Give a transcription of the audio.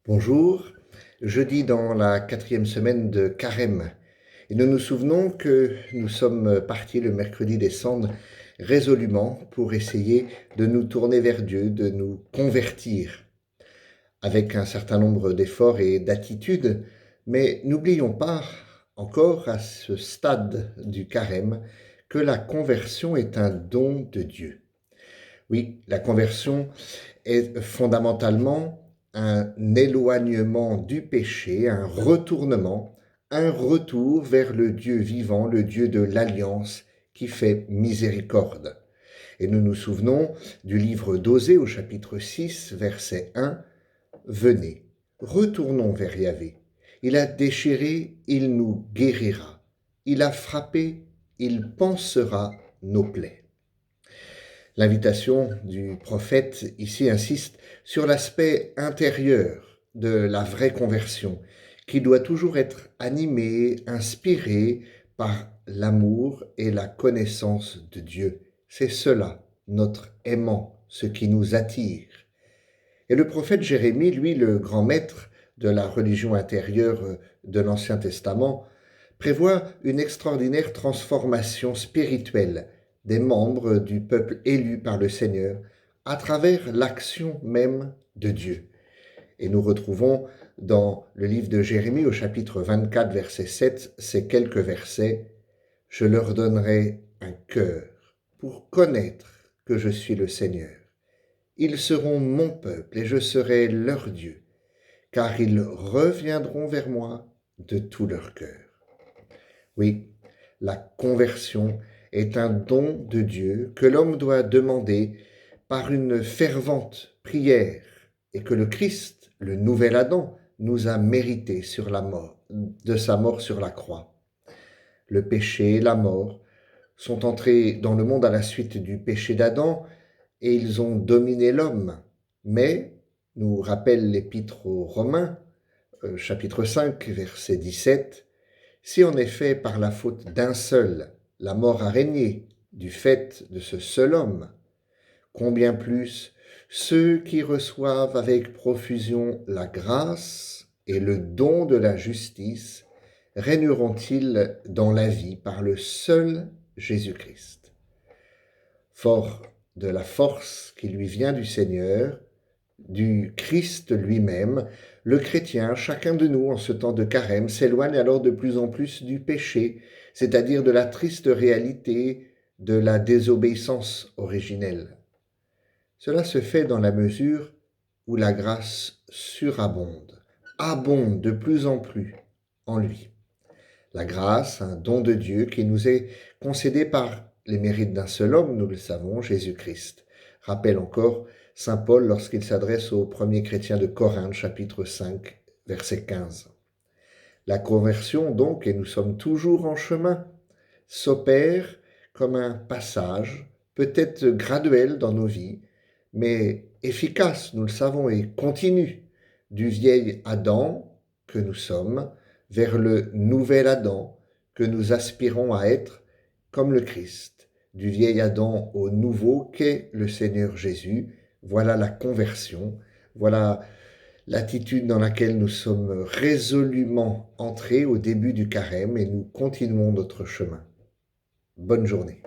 Bonjour, jeudi dans la 4e semaine de Carême. Et nous nous souvenons que nous sommes partis le mercredi des Cendres résolument pour essayer de nous tourner vers Dieu, de nous convertir, avec un certain nombre d'efforts et d'attitudes. Mais n'oublions pas encore à ce stade du Carême que la conversion est un don de Dieu. Oui, la conversion est fondamentalement un éloignement du péché, un retournement, un retour vers le Dieu vivant, le Dieu de l'Alliance qui fait miséricorde. Et nous nous souvenons du livre d'Osée au chapitre 6, verset 1, « Venez, retournons vers Yahvé. Il a déchiré, il nous guérira. Il a frappé, il pansera nos plaies. » L'invitation du prophète ici insiste sur l'aspect intérieur de la vraie conversion, qui doit toujours être animée, inspirée par l'amour et la connaissance de Dieu. C'est cela, notre aimant, ce qui nous attire. Et le prophète Jérémie, lui, le grand maître de la religion intérieure de l'Ancien Testament, prévoit une extraordinaire transformation spirituelle des membres du peuple élu par le Seigneur à travers l'action même de Dieu. Et nous retrouvons dans le livre de Jérémie au chapitre 24, verset 7, ces quelques versets. « Je leur donnerai un cœur pour connaître que je suis le Seigneur. Ils seront mon peuple et je serai leur Dieu, car ils reviendront vers moi de tout leur cœur. » Oui, la conversion est un don de Dieu que l'homme doit demander par une fervente prière et que le Christ, le nouvel Adam, nous a mérité sur la mort, de sa mort sur la croix. Le péché et la mort sont entrés dans le monde à la suite du péché d'Adam et ils ont dominé l'homme. Mais, nous rappelle l'épître aux Romains, chapitre 5, verset 17, si en effet par la faute d'un seul, la mort a régné du fait de ce seul homme, combien plus ceux qui reçoivent avec profusion la grâce et le don de la justice régneront-ils dans la vie par le seul Jésus-Christ. Fort de la force qui lui vient du Seigneur, du Christ lui-même, le chrétien, chacun de nous en ce temps de carême, s'éloigne alors de plus en plus du péché, c'est-à-dire de la triste réalité de la désobéissance originelle. Cela se fait dans la mesure où la grâce surabonde, abonde de plus en plus en lui. La grâce, un don de Dieu qui nous est concédé par les mérites d'un seul homme, nous le savons, Jésus-Christ. Rappelle encore saint Paul lorsqu'il s'adresse aux premiers chrétiens de Corinthe, chapitre 5, verset 15. La conversion donc, et nous sommes toujours en chemin, s'opère comme un passage, peut-être graduel dans nos vies, mais efficace, nous le savons, et continu, du vieil Adam que nous sommes vers le nouvel Adam que nous aspirons à être comme le Christ, du vieil Adam au nouveau qu'est le Seigneur Jésus. Voilà la conversion, voilà l'attitude dans laquelle nous sommes résolument entrés au début du carême et nous continuons notre chemin. Bonne journée.